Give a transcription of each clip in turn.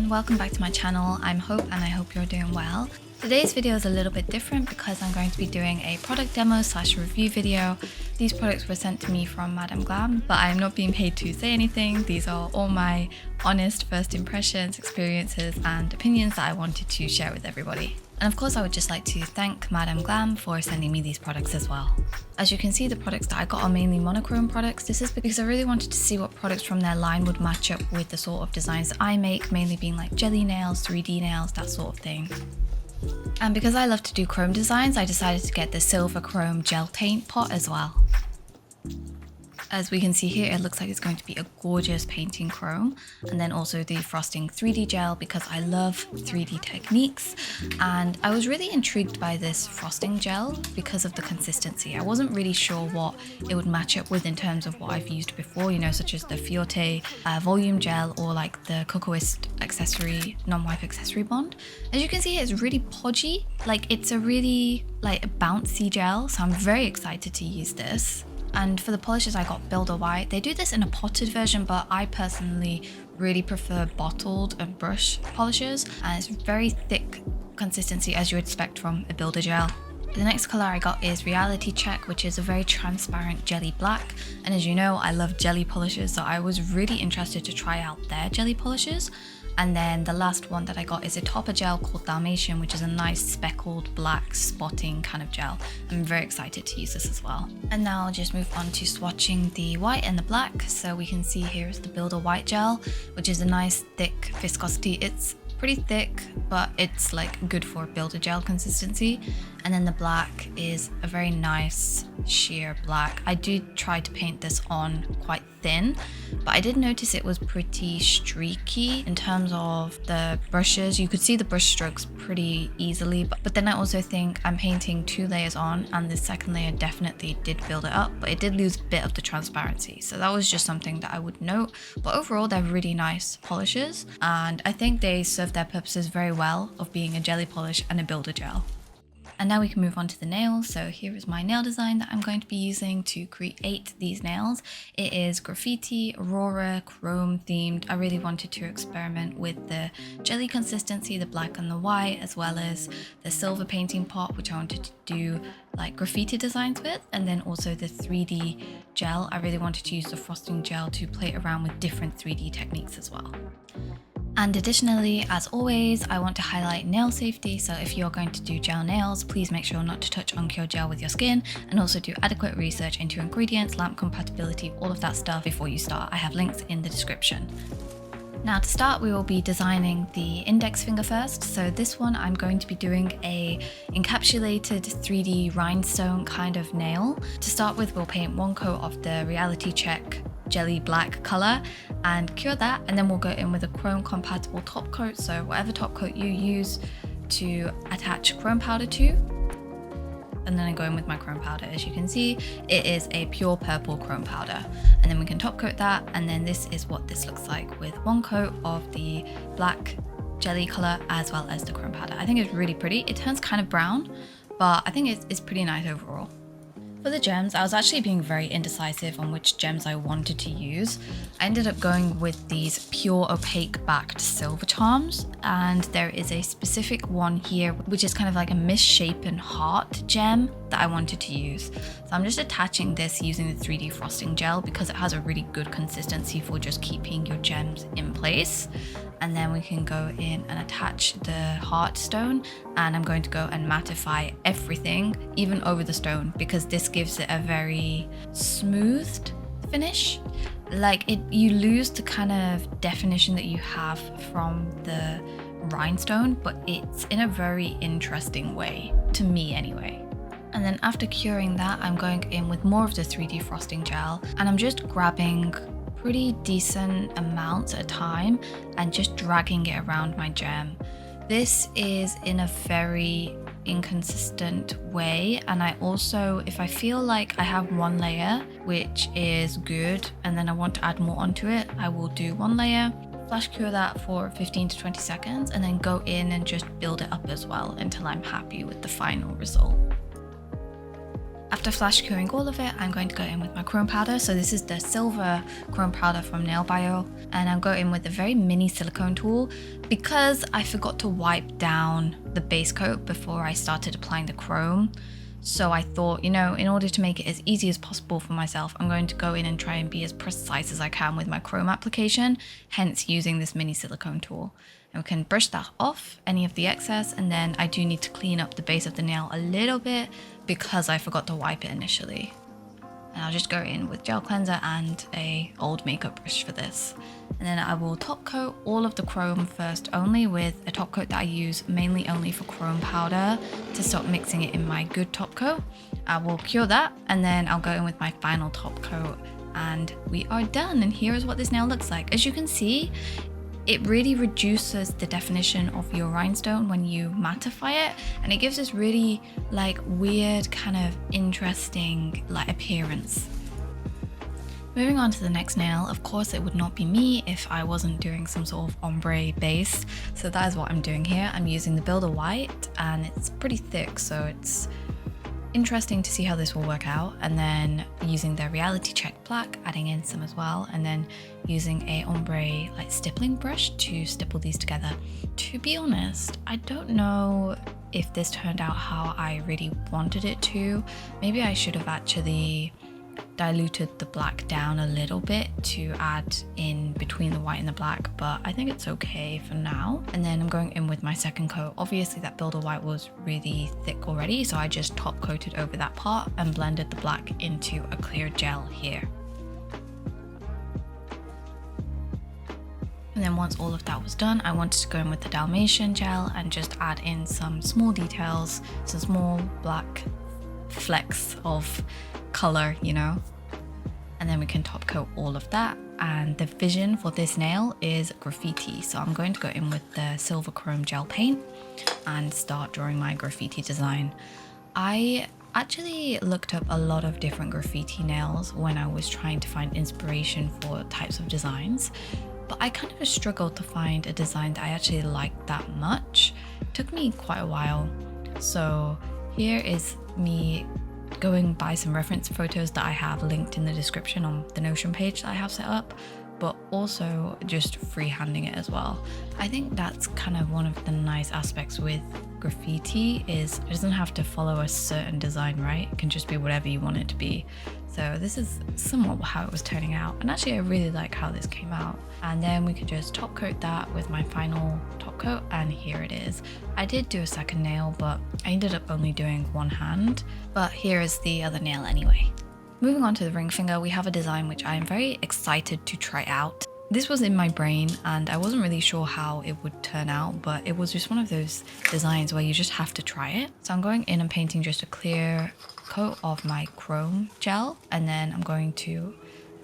Welcome back to my channel. I'm Hope and I hope you're doing well. Today's video is a little bit different because I'm going to be doing a product demo / review video. These products were sent to me from Madam Glam, but I'm not being paid to say anything. These are all my honest first impressions, experiences and opinions that I wanted to share with everybody. And of course I would just like to thank Madam Glam for sending me these products as well. As you can see, the products that I got are mainly monochrome products. This is because I really wanted to see what products from their line would match up with the sort of designs that I make, mainly being like jelly nails, 3D nails, that sort of thing. And because I love to do chrome designs, I decided to get the silver chrome gel paint pot as well. As we can see here, it looks like it's going to be a gorgeous painting chrome, and then also the frosting 3D gel because I love 3D techniques. And I was really intrigued by this frosting gel because of the consistency. I wasn't really sure what it would match up with in terms of what I've used before, you know, such as the Fiorte volume gel or like the Cocoist accessory non-wipe accessory bond. As you can see, it's really podgy, like it's a really like a bouncy gel, so I'm very excited to use this. And for the polishes, I got Builder White. They do this in a potted version, but I personally really prefer bottled and brush polishes, and it's very thick consistency as you would expect from a Builder gel. The next color I got is Reality Check, which is a very transparent jelly black. And as you know, I love jelly polishes, so I was really interested to try out their jelly polishes. And then the last one that I got is a topper gel called Dalmatian, which is a nice speckled black spotting kind of gel. I'm very excited to use this as well. And now I'll just move on to swatching the white and the black. So we can see here is the Builder White gel, which is a nice thick viscosity. It's pretty thick, but it's like good for Builder gel consistency. And then the black is a very nice sheer black. I did try to paint this on quite thin, but I did notice it was pretty streaky in terms of the brushes. You could see the brush strokes pretty easily, but then I also think I'm painting 2 layers on, and the second layer definitely did build it up, but it did lose a bit of the transparency. So that was just something that I would note. But overall, they're really nice polishes, and I think they serve their purposes very well of being a jelly polish and a builder gel. And now we can move on to the nails. So here is my nail design that I'm going to be using to create these nails. It is graffiti, Aurora, chrome themed. I really wanted to experiment with the jelly consistency, the black and the white, as well as the silver painting pot, which I wanted to do like graffiti designs with. And then also the 3D gel. I really wanted to use the frosting gel to play around with different 3D techniques as well. And additionally, as always, I want to highlight nail safety. So if you're going to do gel nails, please make sure not to touch uncured gel with your skin, and also do adequate research into ingredients, lamp compatibility, all of that stuff before you start. I have links in the description. Now to start, we will be designing the index finger first. So this one, I'm going to be doing a encapsulated 3D rhinestone kind of nail. To start with, we'll paint 1 coat of the Reality Check jelly black color and cure that, and then we'll go in with a chrome compatible top coat. So whatever top coat you use to attach chrome powder to, and then I go in with my chrome powder. As you can see, it is a pure purple chrome powder, and then we can top coat that, and then this is what this looks like with 1 coat of the black jelly color as well as the chrome powder. I think it's really pretty. It turns kind of brown, but I think it's pretty nice overall. For the gems, I was actually being very indecisive on which gems I wanted to use. I ended up going with these pure opaque backed silver charms, and there is a specific one here which is kind of like a misshapen heart gem that I wanted to use. So I'm just attaching this using the 3D frosting gel because it has a really good consistency for just keeping your gems in place. And then we can go in and attach the heart stone, and I'm going to go and mattify everything, even over the stone, because this gives it a very smoothed finish. Like you lose the kind of definition that you have from the rhinestone, but it's in a very interesting way, to me anyway. And then after curing that, I'm going in with more of the 3D frosting gel, and I'm just grabbing pretty decent amounts at a time and just dragging it around my gem. This is in a very inconsistent way, and I also, if I feel like I have 1 layer which is good and then I want to add more onto it, I will do 1 layer. Flash cure that for 15 to 20 seconds and then go in and just build it up as well until I'm happy with the final result. After flash curing all of it, I'm going to go in with my chrome powder. So this is the silver chrome powder from Nail Bio, and I'll go in with a very mini silicone tool because I forgot to wipe down the base coat before I started applying the chrome. So I thought, you know, in order to make it as easy as possible for myself, I'm going to go in and try and be as precise as I can with my chrome application, hence using this mini silicone tool. And we can brush that off, any of the excess, and then I do need to clean up the base of the nail a little bit because I forgot to wipe it initially. And I'll just go in with gel cleanser and a old makeup brush for this. And then I will top coat all of the chrome first only with a top coat that I use mainly only for chrome powder to start mixing it in my good top coat. I will cure that and then I'll go in with my final top coat and we are done. And here is what this nail looks like. As you can see, it really reduces the definition of your rhinestone when you mattify it, and it gives this really like weird kind of interesting like appearance. Moving on to the next nail, of course it would not be me if I wasn't doing some sort of ombre base, so that is what I'm doing here. I'm using the Builder White and it's pretty thick, so it's interesting to see how this will work out, and then using the Reality Check Black, adding in some as well, and then using a ombre like stippling brush to stipple these together. To be honest, I don't know if this turned out how I really wanted it to. Maybe I should have actually diluted the black down a little bit to add in between the white and the black, but I think it's okay for now. And then I'm going in with my second coat. Obviously that Builder White was really thick already, so I just top coated over that part and blended the black into a clear gel here. And then once all of that was done, I wanted to go in with the Dalmatian gel and just add in some small details, some small black flecks of color, you know. And then we can top coat all of that. And the vision for this nail is graffiti. So I'm going to go in with the silver chrome gel paint and start drawing my graffiti design. I actually looked up a lot of different graffiti nails when I was trying to find inspiration for types of designs, but I kind of struggled to find a design that I actually liked that much. It took me quite a while. So here is me going by some reference photos that I have linked in the description on the Notion page that I have set up, but also just freehanding it as well. I think that's kind of one of the nice aspects with graffiti is it doesn't have to follow a certain design, right? It can just be whatever you want it to be. So this is somewhat how it was turning out, and actually I really like how this came out. And then we could just top coat that with my final top coat, and here it is. I did do a second nail, but I ended up only doing one hand, but here is the other nail anyway. Moving on to the ring finger, we have a design which I am very excited to try out. This was in my brain and I wasn't really sure how it would turn out, but it was just one of those designs where you just have to try it. So I'm going in and painting just a clear coat of my chrome gel, and then I'm going to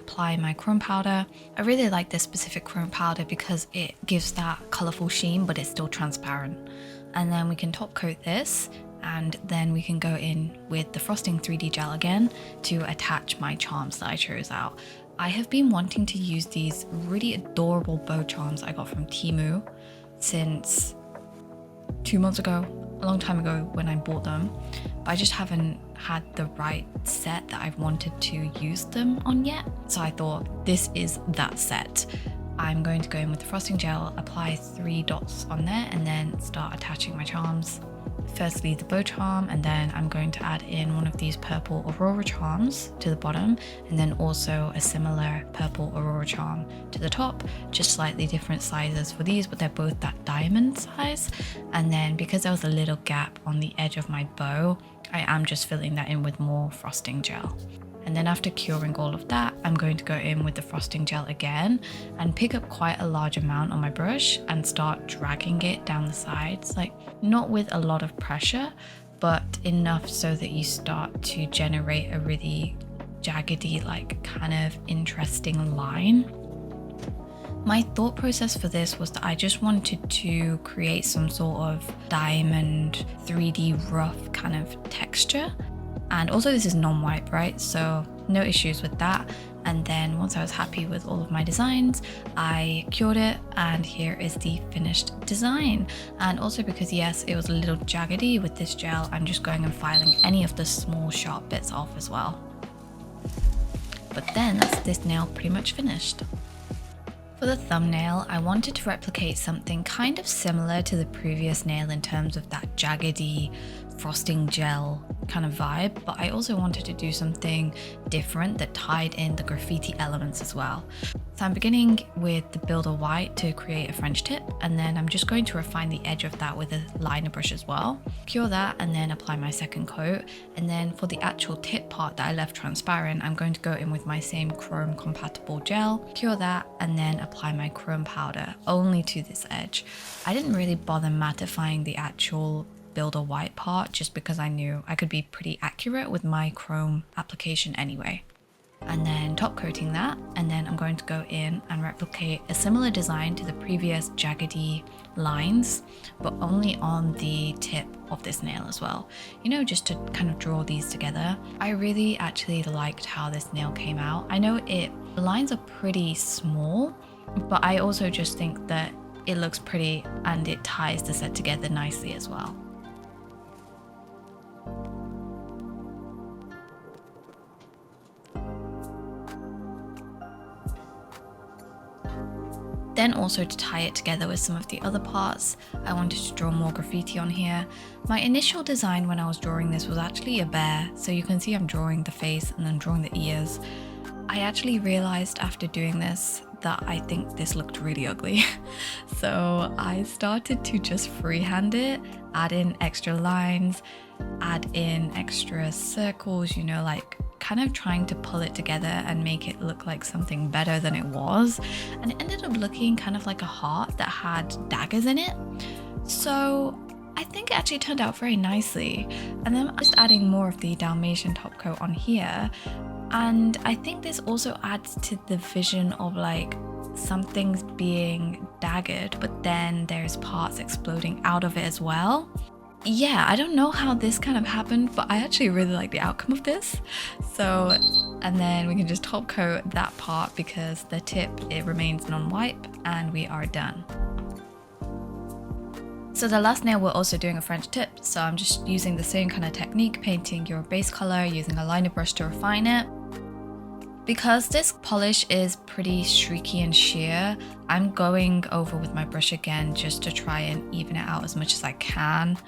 apply my chrome powder. I really like this specific chrome powder because it gives that colorful sheen, but it's still transparent. And then we can top coat this, and then we can go in with the frosting 3D gel again to attach my charms that I chose out. I have been wanting to use these really adorable bow charms I got from Temu since 2 months ago, a long time ago when I bought them, but I just haven't had the right set that I've wanted to use them on yet. So I thought this is that set. I'm going to go in with the frosting gel, apply 3 dots on there, and then start attaching my charms. Firstly the bow charm, and then I'm going to add in one of these purple Aurora charms to the bottom, and then also a similar purple Aurora charm to the top, just slightly different sizes for these, but they're both that diamond size. And then because there was a little gap on the edge of my bow, I am just filling that in with more frosting gel. And then after curing all of that, I'm going to go in with the frosting gel again and pick up quite a large amount on my brush and start dragging it down the sides, like not with a lot of pressure, but enough so that you start to generate a really jaggedy, like kind of interesting line. My thought process for this was that I just wanted to create some sort of diamond 3D rough kind of texture. And also this is non-wipe, right? So no issues with that. And then once I was happy with all of my designs, I cured it, and here is the finished design. And also because yes, it was a little jaggedy with this gel, I'm just going and filing any of the small sharp bits off as well. But then that's this nail pretty much finished. For the thumbnail, I wanted to replicate something kind of similar to the previous nail in terms of that jaggedy frosting gel kind of vibe, but I also wanted to do something different that tied in the graffiti elements as well. So I'm beginning with the Builder White to create a French tip, and then I'm just going to refine the edge of that with a liner brush as well. Cure that and then apply my second coat. And then for the actual tip part that I left transparent, I'm going to go in with my same chrome compatible gel, cure that, and then apply my chrome powder only to this edge. I didn't really bother mattifying the actual Builder White part just because I knew I could be pretty accurate with my chrome application anyway. And then top coating that, and then I'm going to go in and replicate a similar design to the previous jaggedy lines, but only on the tip of this nail as well, you know, just to kind of draw these together. I really actually liked how this nail came out. I know the lines are pretty small, but I also just think that it looks pretty and it ties the set together nicely as well. Then also to tie it together with some of the other parts, I wanted to draw more graffiti on here. My initial design when I was drawing this was actually a bear, so you can see I'm drawing the face and then drawing the ears. I actually realized after doing this that I think this looked really ugly. So I started to just freehand it, add in extra lines, add in extra circles, you know, like kind of trying to pull it together and make it look like something better than it was. And it ended up looking kind of like a heart that had daggers in it. So I think it actually turned out very nicely. And then I'm just adding more of the Dalmatian top coat on here. And I think this also adds to the vision of like something's being daggered, but then there's parts exploding out of it as well. Yeah, I don't know how this kind of happened, but I actually really like the outcome of this. So, and then we can just top coat that part because the tip, it remains non-wipe, and we are done. So the last nail, we're also doing a French tip. So I'm just using the same kind of technique, painting your base color, using a liner brush to refine it. Because this polish is pretty streaky and sheer, I'm going over with my brush again just to try and even it out as much as I can.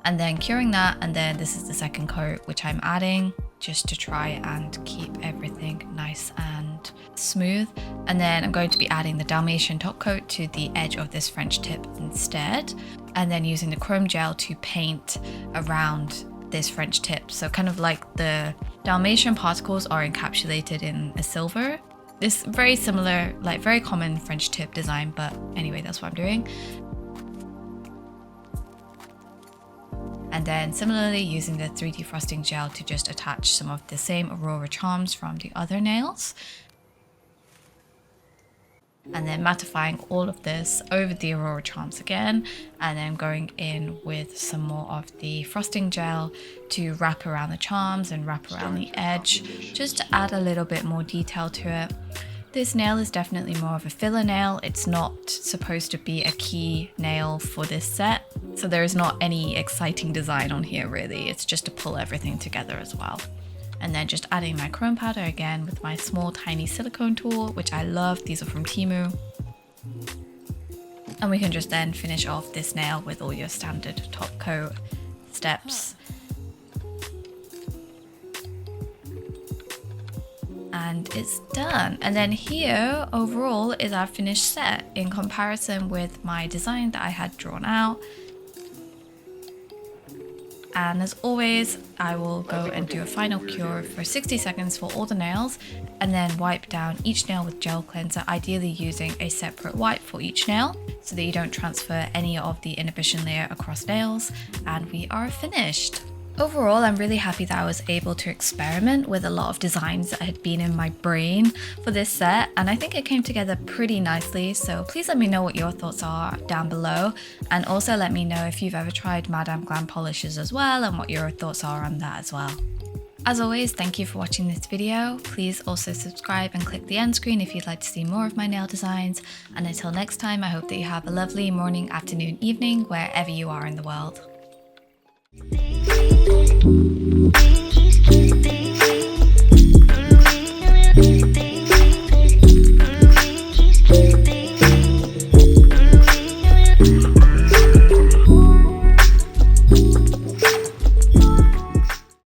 And then curing that, and then this is the second coat which I'm adding just to try and keep everything nice and smooth. And then I'm going to be adding the Dalmatian top coat to the edge of this French tip instead. And then using the chrome gel to paint around this French tip. So kind of like the Dalmatian particles are encapsulated in a silver. This very similar, like very common French tip design, but anyway, that's what I'm doing. And then similarly using the 3D frosting gel to just attach some of the same Aurora charms from the other nails. And then mattifying all of this over the Aurora charms again, and then going in with some more of the frosting gel to wrap around the charms and wrap around the edge, just to add a little bit more detail to it. This nail is definitely more of a filler nail. It's not supposed to be a key nail for this set, so there is not any exciting design on here really. It's just to pull everything together as well. And then just adding my chrome powder again with my small tiny silicone tool, which I love. These are from Temu. And we can just then finish off this nail with all your standard top coat steps. And it's done. And then here overall is our finished set in comparison with my design that I had drawn out. And as always, I will go and do a final cure for 60 seconds for all the nails, and then wipe down each nail with gel cleanser, ideally using a separate wipe for each nail so that you don't transfer any of the inhibition layer across nails. And we are finished. Overall, I'm really happy that I was able to experiment with a lot of designs that had been in my brain for this set, and I think it came together pretty nicely. So please let me know what your thoughts are down below, and also let me know if you've ever tried Madam Glam polishes as well and what your thoughts are on that as well. As always, thank you for watching this video. Please also subscribe and click the end screen if you'd like to see more of my nail designs. And until next time, I hope that you have a lovely morning, afternoon, evening, wherever you are in the world.